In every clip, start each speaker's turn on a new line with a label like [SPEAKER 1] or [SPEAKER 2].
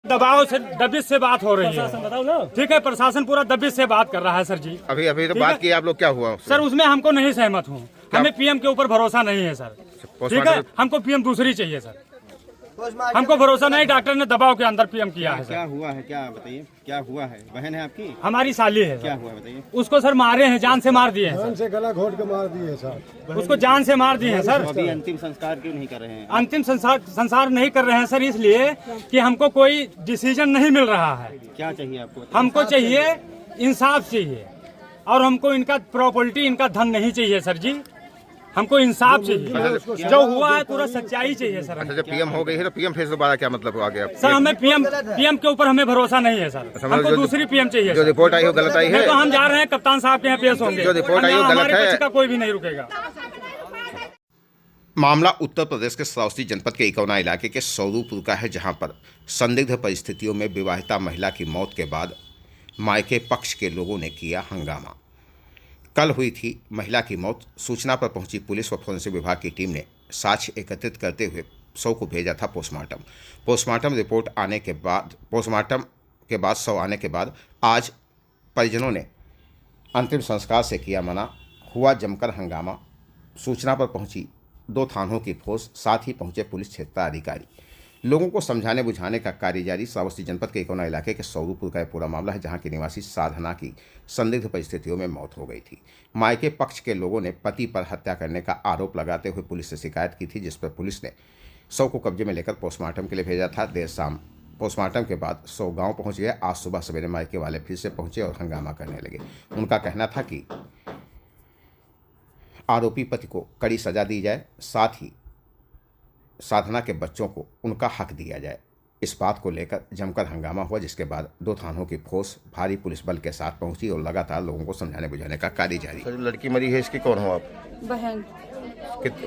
[SPEAKER 1] दबाव से दबिश से बात हो रही है, बताओ ना। ठीक है, प्रशासन पूरा दबिश से बात कर रहा है सर जी।
[SPEAKER 2] अभी तो बात की आप लोग, क्या हुआ
[SPEAKER 1] सर? उसमें हमको नहीं सहमत हूँ, हमें पीएम के ऊपर भरोसा नहीं है सर। ठीक है, हमको पीएम दूसरी चाहिए सर, हमको भरोसा नहीं। डॉक्टर ने दबाव के अंदर पीएम किया है सर।
[SPEAKER 3] क्या हुआ है, क्या बताइए, क्या हुआ है? बहन है आपकी?
[SPEAKER 1] हमारी साली है।
[SPEAKER 3] क्या हुआ बताइए?
[SPEAKER 1] उसको सर मारे हैं, जान से मार दिए हैं,
[SPEAKER 4] जान से गला घोट के मार दिए सर।
[SPEAKER 1] उसको जान से मार दिए हैं सर।
[SPEAKER 3] अभी अंतिम संस्कार क्यों नहीं कर रहे हैं?
[SPEAKER 1] अंतिम संस्कार नहीं कर रहे हैं सर, इसलिए कि हमको कोई डिसीजन नहीं मिल रहा है।
[SPEAKER 3] क्या चाहिए आपको?
[SPEAKER 1] हमको चाहिए इंसाफ चाहिए, और हमको इनका प्रॉपर्टी, इनका धन नहीं चाहिए सर जी। हमको इंसाफ चाहिए, जो हुआ है पूरा सच्चाई चाहिए सर।
[SPEAKER 2] अच्छा, जब पीएम हो गई है तो पीएम फिर दोबारा क्या मतलब आ गया?
[SPEAKER 1] सर हमें पीएम के ऊपर हमें भरोसा नहीं है सर, हमको दूसरी पीएम चाहिए।
[SPEAKER 2] जो रिपोर्ट आई हो गलत आई है,
[SPEAKER 1] तो हम जा रहे हैं कप्तान साहब के यहाँ पेश होंगे।
[SPEAKER 2] जो रिपोर्ट आई हो गलत है,
[SPEAKER 1] का कोई भी नहीं रुकेगा।
[SPEAKER 2] मामला उत्तर प्रदेश के श्रावस्ती जनपद के इकौना इलाके के सौरूपुर का है, जहां पर संदिग्ध परिस्थितियों में विवाहिता महिला की मौत के बाद मायके पक्ष के लोगों ने किया हंगामा। कल हुई थी महिला की मौत। सूचना पर पहुंची पुलिस व फोरेंसिक विभाग की टीम ने साक्ष्य एकत्रित करते हुए शव को भेजा था पोस्टमार्टम रिपोर्ट आने के बाद, पोस्टमार्टम के बाद शव आने के बाद आज परिजनों ने अंतिम संस्कार से किया मना। हुआ जमकर हंगामा। सूचना पर पहुंची 2 थानों की फोर्स, साथ ही पहुंचे पुलिस क्षेत्राधिकारी। लोगों को समझाने बुझाने का कार्य जारी। श्रावस्ती जनपद के इकौना इलाके के सौरूपुर का यह पूरा मामला है, जहां की निवासी साधना की संदिग्ध परिस्थितियों में मौत हो गई थी। मायके पक्ष के लोगों ने पति पर हत्या करने का आरोप लगाते हुए पुलिस से शिकायत की थी, जिस पर पुलिस ने शव को कब्जे में लेकर पोस्टमार्टम के लिए भेजा था। देर शाम पोस्टमार्टम के बाद शव गाँव पहुँच गया। आज सुबह सवेरे मायके वाले फिर से पहुंचे और हंगामा करने लगे। उनका कहना था कि आरोपी पति को कड़ी सजा दी जाए, साथ ही साधना के बच्चों को उनका हक दिया जाए। इस बात को लेकर जमकर हंगामा हुआ, जिसके बाद 2 थानों की फोर्स भारी पुलिस बल के साथ पहुंची और लगातार लोगों को समझाने बुझाने का कार्य जारी।
[SPEAKER 3] जो लड़की मरी है, इसकी कौन हो आप?
[SPEAKER 5] बहन।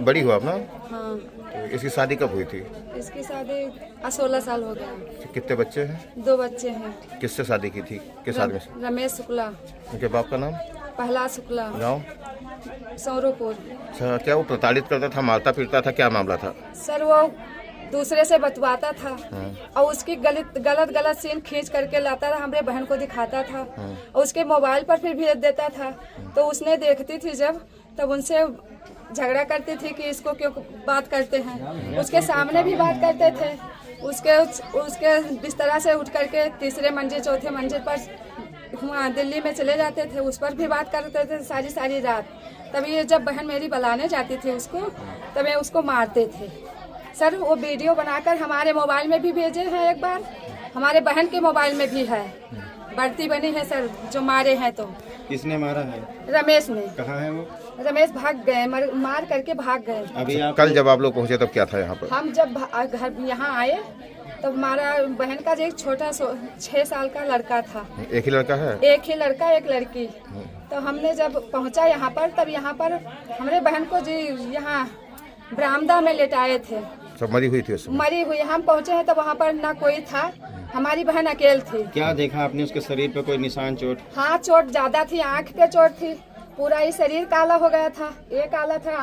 [SPEAKER 3] बड़ी हो आप ना?
[SPEAKER 5] हाँ।
[SPEAKER 3] तो इसकी शादी कब हुई थी?
[SPEAKER 5] इसकी शादी 16 साल हो गया।
[SPEAKER 3] कितने बच्चे हैं?
[SPEAKER 5] 2 बच्चे हैं।
[SPEAKER 3] किससे शादी की थी? किस आदमी से?
[SPEAKER 5] रमेश शुक्ला।
[SPEAKER 3] उनके बाप का नाम?
[SPEAKER 5] प्रहलाद शुक्ला।
[SPEAKER 3] गाँव?
[SPEAKER 5] सौरूपुर।
[SPEAKER 3] अच्छा, क्या वो प्रताड़ित करता था, मारता पीटता था, क्या मामला था?
[SPEAKER 5] सर वो दूसरे से बतवाता था और उसकी गलत सीन खींच करके लाता था, हमारे बहन को दिखाता था और उसके मोबाइल पर फिर भेज देता था। तो उसने देखती थी जब, तब उनसे झगड़ा करती थी कि इसको क्यों बात करते हैं। उसके सामने भी बात करते थे। उसके बिस्तरा से उठ करके 3रे मंजिल 4थे मंजिल पर वहाँ दिल्ली में चले जाते थे, उस पर भी बात करते थे सारी रात। तभी ये जब बहन मेरी बुलाने जाती थी उसको, तब ये उसको मारते थे। सर वो वीडियो बनाकर हमारे मोबाइल में भी भेजे हैं, एक बार हमारे बहन के मोबाइल में भी है, बढ़ती बनी है सर जो मारे हैं। तो
[SPEAKER 3] किसने मारा है?
[SPEAKER 5] रमेश ने।
[SPEAKER 3] कहाँ है वो?
[SPEAKER 5] रमेश भाग गए, मार करके भाग गए।
[SPEAKER 3] अभी आप
[SPEAKER 2] कल जब आप लोग पहुंचे तब क्या था यहाँ पर?
[SPEAKER 5] हम जब घर यहाँ आए तब हमारा बहन का एक छोटा 6 साल का लड़का था।
[SPEAKER 2] एक ही लड़का है?
[SPEAKER 5] एक ही लड़का, एक लड़की। तो हमने जब पहुंचा यहाँ पर, तब यहाँ पर हमारे बहन को जी यहाँ बरामदा में लेटाए थे।
[SPEAKER 2] सब मरी हुई थी उसमें?
[SPEAKER 5] मरी हुई। हम पहुंचे हैं तो वहाँ पर ना कोई था, हमारी बहन अकेले थी।
[SPEAKER 3] क्या देखा आपने उसके शरीर पे? कोई निशान, चोट?
[SPEAKER 5] हाँ, चोट ज्यादा थी, आँख पे चोट थी, पूरा ही शरीर काला हो गया था। एक काला था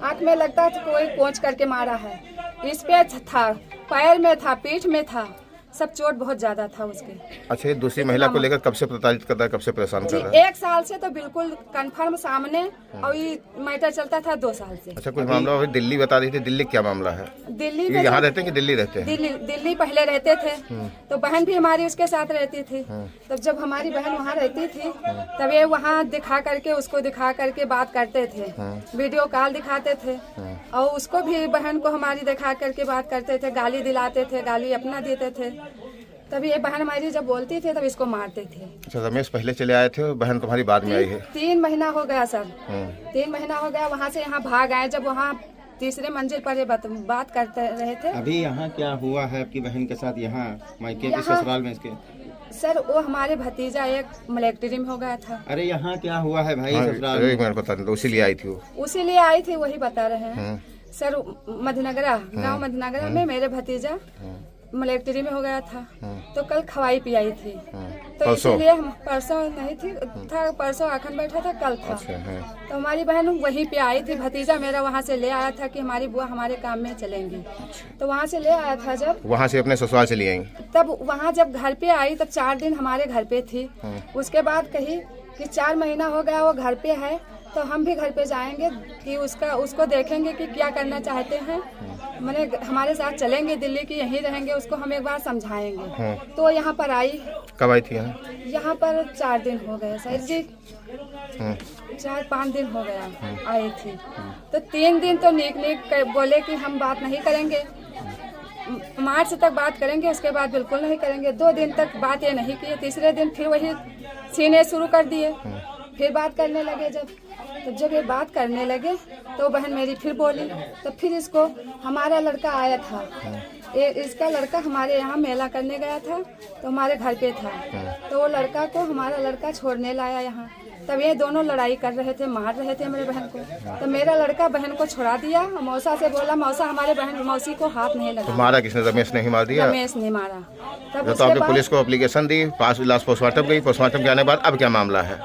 [SPEAKER 5] आँख में लगता था कोई पोंछ करके मारा है। इस पे था, पैर में था, पीठ में था, सब चोट बहुत ज्यादा था उसके।
[SPEAKER 2] अच्छा, ये दूसरी महिला को लेकर कब से प्रताड़ित कर रहा है, कब से परेशान कर रहा है?
[SPEAKER 5] 1 साल से तो बिल्कुल कंफर्म सामने, और ये मैटर चलता था 2 साल से।
[SPEAKER 2] अच्छा, कोई मामला अभी दिल्ली बता रही थी, दिल्ली क्या मामला है?
[SPEAKER 5] दिल्ली
[SPEAKER 2] ये यहाँ रहते हैं कि दिल्ली रहते हैं?
[SPEAKER 5] दिल्ली पहले रहते थे, तो बहन भी हमारी उसके साथ रहती थी। तब जब हमारी बहन वहाँ रहती थी, तब ये वहाँ दिखा करके बात करते थे, वीडियो कॉल दिखाते थे, और उसको भी बहन को हमारी दिखा करके बात करते थे, गाली दिलाते थे, गाली अपना देते थे। तभी ये बहन हमारी जब बोलती थी तब इसको मारते थे।
[SPEAKER 2] अच्छा, रमेश पहले चले आए थे और बहन तुम्हारी बाद में आई है?
[SPEAKER 5] 3 महीना हो गया सर। 3 महीना हो गया, वहाँ से यहाँ भाग आए। जब वहाँ 3रे मंजिल पर ये बात करते रहे थे।
[SPEAKER 3] अभी यहाँ क्या हुआ है आपकी बहन के साथ, यहाँ मायके के ससुराल में इसके?
[SPEAKER 5] सर वो हमारे भतीजा एक मिलिट्री में हो गया था।
[SPEAKER 3] अरे यहाँ क्या हुआ है भाई ससुराल में?
[SPEAKER 2] एक मिनट बता दो, उसी लिए आई थी वो?
[SPEAKER 5] उसी लिए आई थी, वही बता रहे हैं सर। मधनगरा, गाँव मधनगरा में मेरे भतीजा मिलिट्री में हो गया था, तो कल खवाई पियाई थी। तो
[SPEAKER 3] परसों?
[SPEAKER 5] इसलिए हम परसों नहीं थी था, परसों आखन बैठा था, कल था। तो हमारी बहन वहीं पे आई थी, भतीजा मेरा वहाँ से ले आया था कि हमारी बुआ हमारे काम में चलेंगी। तो वहाँ से ले आया था, जब
[SPEAKER 3] वहाँ से अपने ससुराल से ले आई?
[SPEAKER 5] तब वहाँ जब घर पे आई तब 4 दिन हमारे घर पे थी। उसके बाद कही कि 4 महीना हो गया वो घर पे है, तो हम भी घर पे जाएंगे कि उसको देखेंगे कि क्या करना चाहते हैं, मैंने हमारे साथ चलेंगे दिल्ली की, यहीं रहेंगे, उसको हम एक बार समझाएंगे। तो यहाँ पर आई।
[SPEAKER 3] कब आई थी यहाँ?
[SPEAKER 5] यहाँ पर 4 दिन हो गए सर जी, 4-5 दिन हो गया आई थी। तो 3 दिन तो नीक बोले कि हम बात नहीं करेंगे, मार्च तक बात करेंगे, उसके बाद बिल्कुल नहीं करेंगे। 2 दिन तक बात ये नहीं की, तीसरे दिन फिर वही सीने शुरू कर दिए, फिर बात करने लगे। जब ये बात करने लगे तो बहन मेरी फिर बोली। तो फिर इसको हमारा लड़का आया था, इसका लड़का हमारे यहाँ मेला करने गया था, तो हमारे घर पे था। तो वो लड़का को हमारा लड़का छोड़ने लाया यहाँ। तब ये दोनों लड़ाई कर रहे थे, मार रहे थे मेरे बहन को। तो मेरा लड़का बहन को छुड़ा दिया, मौसा से बोला मौसा हमारे बहन मौसी को हाथ नहीं लगा।
[SPEAKER 3] तो मारा किसने? रमेश ने ही मार दिया?
[SPEAKER 5] रमेश ने मारा। तब
[SPEAKER 3] तो आपने पुलिस को एप्लीकेशन दी, पास लाश पोस्टमार्टम गई, पोस्टमार्टम के आने बाद अब क्या मामला है?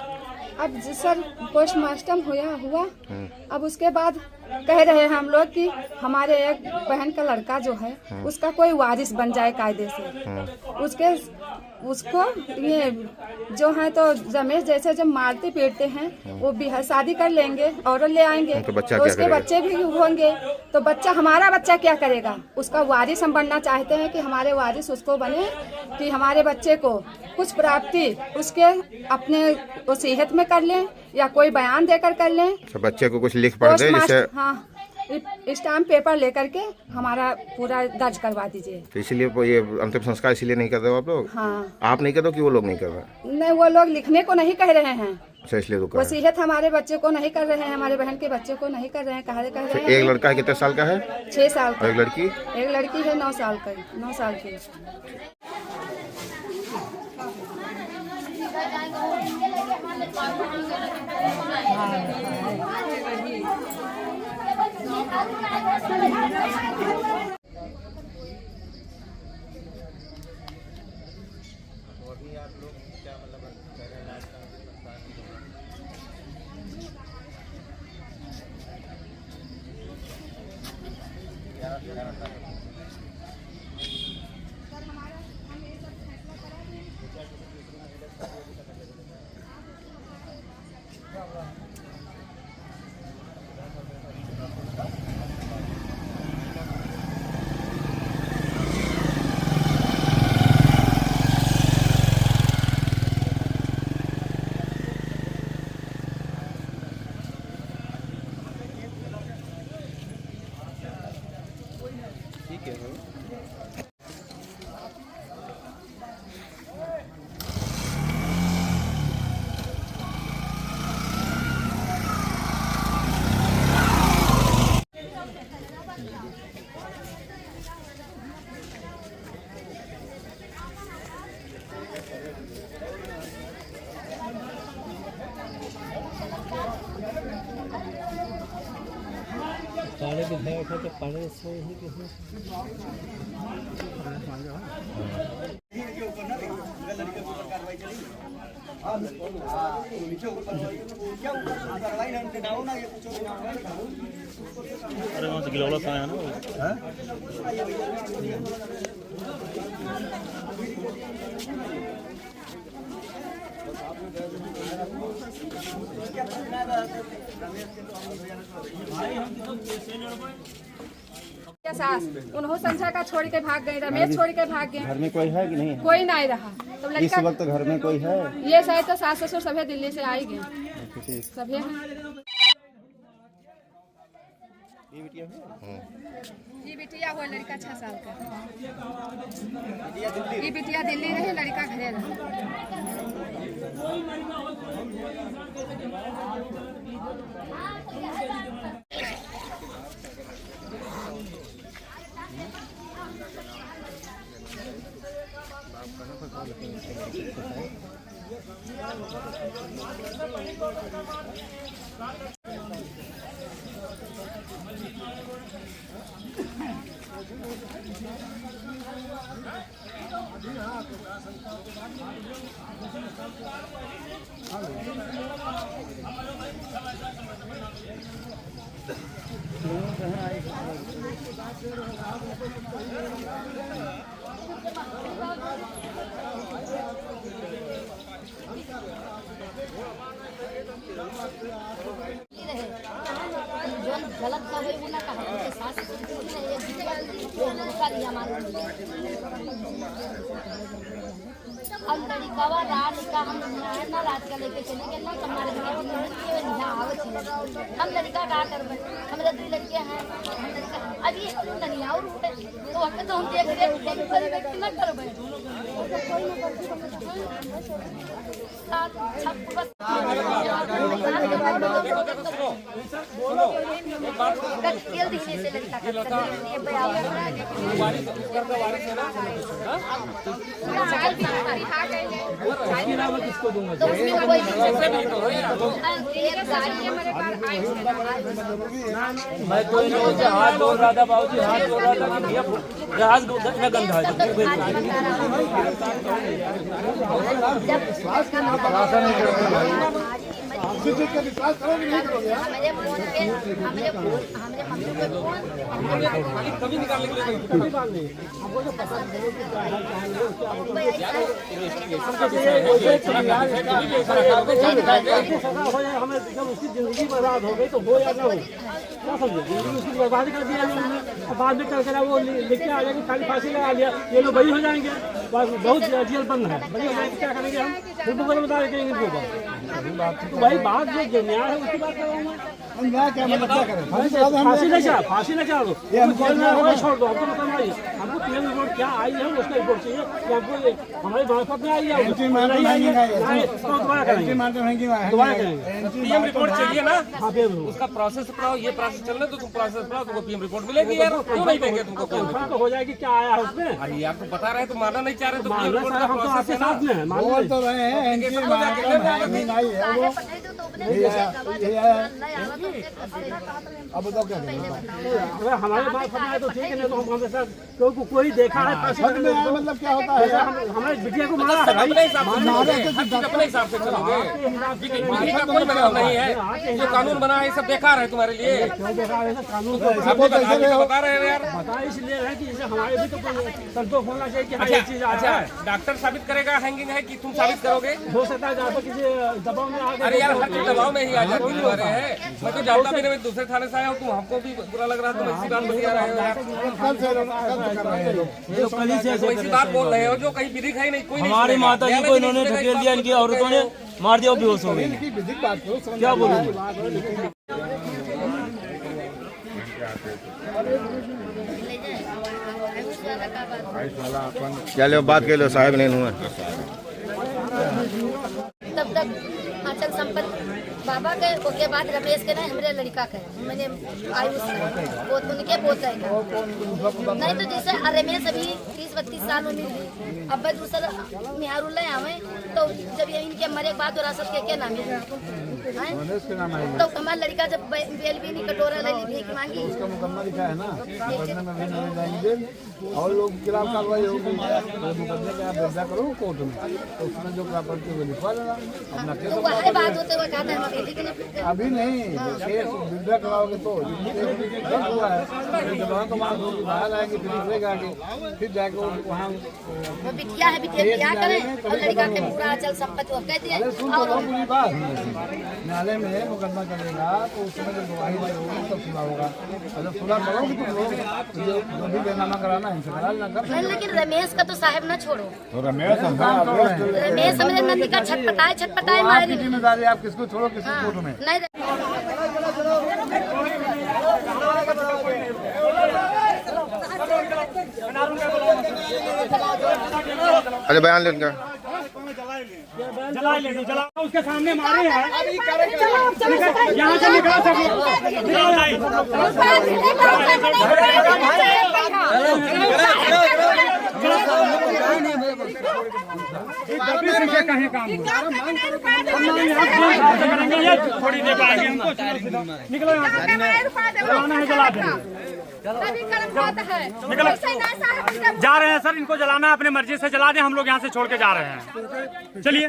[SPEAKER 5] अब सर पोस्टमार्टम हुआ। अब उसके बाद कह रहे हैं हम लोग कि हमारे एक बहन का लड़का जो है उसका कोई वारिस बन जाए कायदे से। उसको ये जो है तो रमेश जैसे जब मारते पीटते हैं वो भी शादी कर लेंगे और ले आएंगे,
[SPEAKER 3] तो बच्चा
[SPEAKER 5] तो
[SPEAKER 3] क्या
[SPEAKER 5] उसके
[SPEAKER 3] करेगा?
[SPEAKER 5] बच्चे भी होंगे। तो बच्चा हमारा बच्चा क्या करेगा? उसका वारिस हम बनना चाहते हैं कि हमारे वारिस उसको बने, कि हमारे बच्चे को कुछ प्राप्ति उसके अपने वसीयत में कर लें या कोई बयान देकर कर लें।
[SPEAKER 3] तो बच्चे को कुछ लिख पढ़ दे जिससे?
[SPEAKER 5] हाँ, स्टाम्प पेपर लेकर के हमारा पूरा दर्ज करवा दीजिए।
[SPEAKER 3] तो इसीलिए ये अंतिम संस्कार इसीलिए नहीं कर रहे हो आप लोग?
[SPEAKER 5] हाँ।
[SPEAKER 3] आप नहीं कर रहे हो कि वो लोग नहीं कर रहे?
[SPEAKER 5] नहीं, वो लोग लिखने को नहीं कह रहे हैं।
[SPEAKER 3] अच्छा, इसलिए तो कर रहे हैं।
[SPEAKER 5] वसीयत हमारे बच्चे को नहीं कर रहे हैं, हमारे बहन के बच्चे को नहीं कर रहे हैं। कह रहे हैं
[SPEAKER 3] एक लड़का है कितने साल का है?
[SPEAKER 5] 6 साल का।
[SPEAKER 3] और एक लड़की?
[SPEAKER 5] एक लड़की है 9 साल की।
[SPEAKER 6] पानी के भय उठा के पानी से ही किसी अरे वहाँ से गिलौला से आया ना।
[SPEAKER 5] सास उन्होंने संझा का छोड़ के भाग गए, रमेश छोड़ के भाग गए।
[SPEAKER 3] घर में कोई है कि नहीं?
[SPEAKER 5] कोई नहीं रहा। तो
[SPEAKER 3] इस
[SPEAKER 5] लड़का
[SPEAKER 3] वक्त घर में कोई है?
[SPEAKER 5] ये शायद तो सास ससुर सभी दिल्ली से आई गए, सभी हैं। ये बिटिया हुआ लड़का 6 साल का। ये बिटिया दिल्ली रहे, लड़का घरे रहा।
[SPEAKER 7] जो गलत का है वो ना कहा उनके साथ अब लड़िकावा रात का हम ना रात का लेके चलेंगे ना हमारे हम लड़का का करबे हमारे दो लड़के हैं अब ये नहीं और उठे तो हमें तो हम देख देख ना करबे
[SPEAKER 6] किसको दूंगा मैं कोई नहीं मुझे हाथ जोड़ रहा था बाबूजी हाथ जोड़ रहा था कि भैया जहाज न गंदा
[SPEAKER 4] विश्वास करोगे नहीं करोगे
[SPEAKER 7] हमारे फोन पे हमारे मम्मी के फोन
[SPEAKER 6] कभी निकालने के लिए कभी बात नहीं हमें जब उसकी जिंदगी बर्बाद हो गई तो हो या ना हो क्या समझे जिंदगी उसकी बर्बाद कर दिया उन्होंने बाद में कर वो लिख के आ जाएंगे खाली फांसी लगा लिया ये लोग बड़ी हो जाएंगे बहुत जेल बंद है बड़ी हो जाएंगे क्या करेंगे हम फिर मुकदमा बता देंगे इनके ऊपर तो भाई बात जो न्याय है उसकी बात कर रहा हूँ मैं
[SPEAKER 4] न्याय क्या मतलब क्या करें
[SPEAKER 6] फांसी न चाहो छोड़ दो हमको मतलब नहीं हमको पीएम रिपोर्ट क्या आई है उसका रिपोर्ट चाहिए कि हमको हमारी मार्फत में आई है दोबारा करेंगे
[SPEAKER 1] पीएम रिपोर्ट चाहिए ना।
[SPEAKER 6] हाँ पीएम
[SPEAKER 1] उसका प्रोसेस कराओ, ये प्रोसेस चल रहा है तो तुम प्रोसेस कराओ, तुमको पीएम रिपोर्ट मिलेगी यार। क्यों नहीं देंगे तुमको पीएम रिपोर्ट?
[SPEAKER 6] तो हो जाएगी क्या आया है उसमें
[SPEAKER 1] अरे यार तुम बता रहे तो मानना नहीं चाह रहे तो पीएम
[SPEAKER 6] मानना
[SPEAKER 1] रिपोर्ट
[SPEAKER 6] सारा
[SPEAKER 1] का
[SPEAKER 6] हम तो
[SPEAKER 1] प्रोसेस
[SPEAKER 6] आपके
[SPEAKER 1] है ना।
[SPEAKER 6] साथ में है मान
[SPEAKER 4] बोल तो रहे हैं एंट्री अब बताओ क्या
[SPEAKER 6] अगर हमारे मार्फत में आए तो ठीक है नहीं तो हम हमारे साथ कोई देखा है
[SPEAKER 4] समझ में आया मतलब क्या होता है
[SPEAKER 6] हमारे बिटिया को मारा है
[SPEAKER 1] अपने हिसाब से चलोगे, हर चीज अपने हिसाब से चलोगे, विधि का कोई मतलब नहीं है। जो कानून बना है ये सब बेकार है तुम्हारे लिए।
[SPEAKER 6] क्यों देखा है कानून
[SPEAKER 1] आप बता रहे हो यार।
[SPEAKER 6] बता इसलिए है कि जैसे हमारे भी तो संतोष होना चाहिए कि हाँ ये चीज
[SPEAKER 1] अच्छा डॉक्टर साबित करेगा हैंगिंग है कि तुम साबित करोगे?
[SPEAKER 6] हो सकता है जहाँ पर किसी दबाव में आ गए।
[SPEAKER 1] अरे यार हर चीज दबाव में ही आ जाती है तुम्हारे है। मैं तो जानता भी नहीं, मैं दूसरे थाने से आया हूँ, तुम हमको भी बुरा लग रहा है, तुम इसी बात बतिया रहे हो यार। तो इसी बात बोल रहे हो जो कहीं विधिक है नहीं। कोई
[SPEAKER 8] हमारी माता जी को इन्होंने ढकेल दिया, इनकी औरतों ने मार दिया, बेहोश हो गई। क्या बोलूं?
[SPEAKER 3] चलो बात के लो साहब नहीं हुआ
[SPEAKER 7] तब तक अचल संपत्ति बाबा के बाद रमेश के नहीं हमारे लड़का के मैंने आयुष वो उनके पोते नहीं तो जैसे रमेश अभी 30-32 साल उम्र थी अब दूसरा निहारुल्ला आवे तो जब ये इनके मरे के बाद विरासत के क्या नाम है तो हमारा लड़का जब बेल भी नहीं कटोरा ले ली भीख मांगी
[SPEAKER 4] उसका मुकदमा लिखा है ना मुकदमे में भी नहीं जाएंगे और लोग खिलाफ कार्रवाई होगी मुकदमे का आप दर्जा करो कोर्ट में तो उसमें जो प्रॉपर्टी वो लिखवा लेना अपना केस
[SPEAKER 7] वही बात होते हुए कहते हैं
[SPEAKER 4] अभी नहीं केस विड्रा कराओगे तो जब हुआ है तो वहाँ लोग बाहर आएंगे फिर निकलेगा आगे फिर जाके वहाँ
[SPEAKER 7] वो बिटिया है बिटिया क्या करें और लड़का के पूरा अचल संपत्ति वो कह दिए और
[SPEAKER 4] पूरी बात न्यायालय में मुकदमा चलेगा तो उसमें जब गवाही होगी तब सुना होगा और जब सुना करोगे तुम लोग जो भी बेनामा कराना है इनसे करा लेना कर
[SPEAKER 7] नहीं लेकिन रमेश का तो साहब ना छोड़ो
[SPEAKER 4] तो रमेश
[SPEAKER 7] हमने नंदी का छटपटाए मारी
[SPEAKER 4] जिम्मेदारी आप किसको छोड़ो किसको कोर्ट में
[SPEAKER 7] नहीं
[SPEAKER 3] अरे बयान ले उनका
[SPEAKER 1] जला ले जला उसके सामने मारे हैं। यहाँ से निकाल कहीं काम थोड़ी देर आगे हमको निकलो यहाँ से जला देंगे।
[SPEAKER 5] तभी कर्म होता है।
[SPEAKER 1] निकलो।
[SPEAKER 5] ऐसे ना साहब,
[SPEAKER 1] जा रहे हैं सर, इनको जलाना है अपने मर्जी से जला दें, हम लोग यहाँ से छोड़ के जा रहे हैं। चलिए।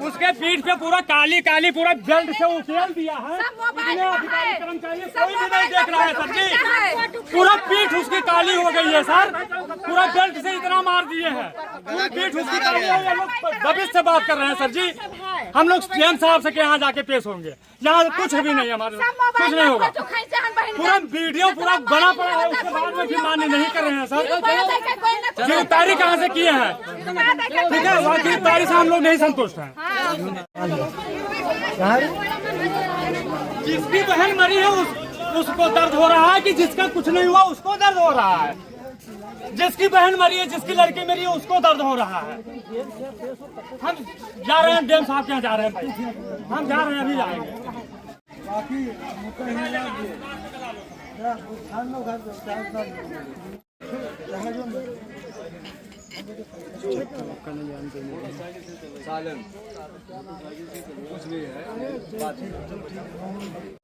[SPEAKER 1] उसके पीठ पे पूरा काली काली पूरा बेल्ट से उकेल दिया है।
[SPEAKER 5] सब मोबाइल
[SPEAKER 1] इतने
[SPEAKER 5] में
[SPEAKER 1] अधिकारी
[SPEAKER 5] है।
[SPEAKER 1] कर्मचारी
[SPEAKER 5] सब
[SPEAKER 1] कोई भी नहीं
[SPEAKER 5] मोबाइल
[SPEAKER 1] देख रहा है
[SPEAKER 5] में
[SPEAKER 1] सर जी।
[SPEAKER 5] है।
[SPEAKER 1] पूरा पीठ उसकी काली हो गई है सर, पूरा बेल्ट से इतना मार दिए हैं, पूरी पीठ उसकी काली है। ये लोग दबिश से बात कर रहे हैं सर जी। हम लोग सीएम साहब से के यहाँ जाके पेश होंगे, यहाँ कुछ भी नहीं हमारे, कुछ नहीं होगा। पूरा वीडियो पूरा बना पड़ा है, उसके बाद में भी मान्य नहीं कर रहे हैं सर। गिरफ्तारी कहाँ से किए हैं? ठीक है, वहाँ गिरफ्तारी से हम लोग नहीं संतुष्ट हैं। जिसकी बहन मरी है उसको दर्द हो रहा है कि जिसका कुछ नहीं हुआ उसको दर्द हो रहा है? जिसकी बहन मरी है, जिसकी लड़की मरी है, उसको दर्द हो रहा है। हम जा रहे हैं डीएम साहब के यहाँ जा रहे हैं, हम जा रहे हैं, अभी जाएंगे।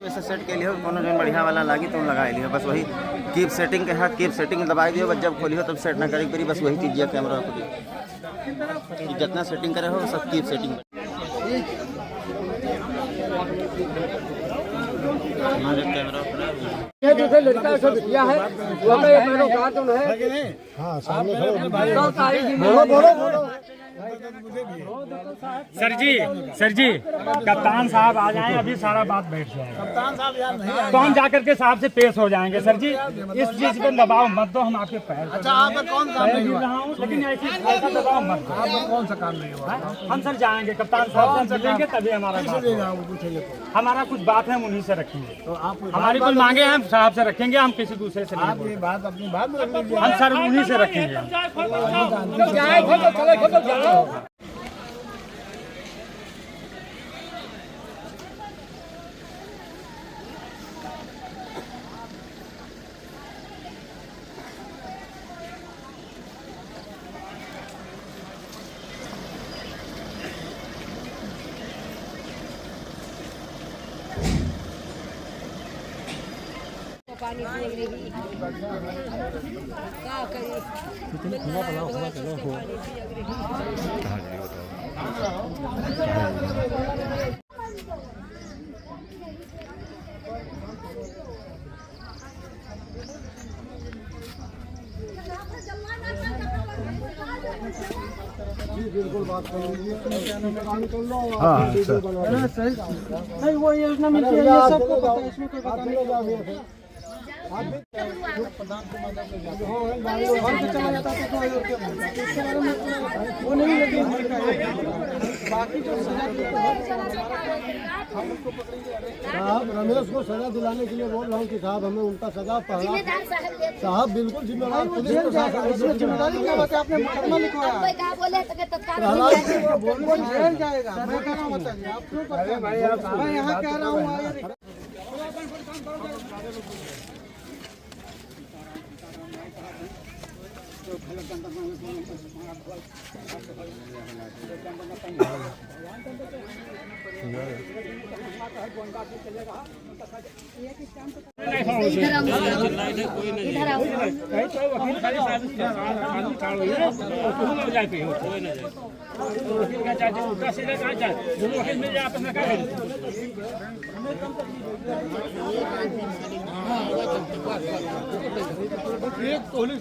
[SPEAKER 9] ऐसा सेट के लिए कोनो जो बढ़िया वाला लागी तो लगा लियो, बस वही कीप सेटिंग के हाथ कीप सेटिंग दबाई दियो, बस जब खोलियो तब सेट ना करे परी, बस वही चीज कैमरा को जितना सेटिंग करे हो सब कीप सेटिंग। हमारे कैमरा
[SPEAKER 6] ये दूसरे लड़का सब किया है, वो का ये मेरा कार्टून है।
[SPEAKER 4] हाँ सामने खड़े
[SPEAKER 1] सर जी कप्तान साहब आ जाएं, अभी सारा बात बैठ जाएगा। कप्तान साहब यार नहीं, तो हम जाकर के साहब से पेश हो जाएंगे। सर जी इस चीज पे दबाव मत दो, हम आपके पैर। अच्छा आप कौन काम नहीं रहा हूँ, लेकिन ऐसा दबाव मत दो। आप कौन सा काम नहीं हुआ? हम सर जाएंगे कप्तान साहब से मिलेंगे तभी हमारा कुछ बात है, हम उन्हीं से रखेंगे। तो आप हमारी कुछ मांगे हम साहब से रखेंगे, हम किसी दूसरे से नहीं बोलेंगे।
[SPEAKER 4] बात अपनी बात
[SPEAKER 1] हम सर उन्हीं से रखेंगे।
[SPEAKER 7] पानी पिएंगे क्या
[SPEAKER 4] बिल्कुल बात कर लीजिए।
[SPEAKER 6] नहीं वो योजना मिलती है, ये सबको पता है, इसमें कोई पता नहीं। वो नहीं लगे बाकी जो
[SPEAKER 4] साहब रमेश को सजा दिलाने के लिए बोल रहा हूँ कि साहब हमें उनका सजा पहला साहब बिल्कुल जिम्मेदार पुलिस प्रशासन
[SPEAKER 6] जिम्मेदारी क्या बात है, आपने मुकदमा लिखवाया जेल जाएगा। मैं कह रहा हूँ बताइए आप क्यों करते हैं? मैं यहाँ कह रहा हूँ
[SPEAKER 4] पुलिस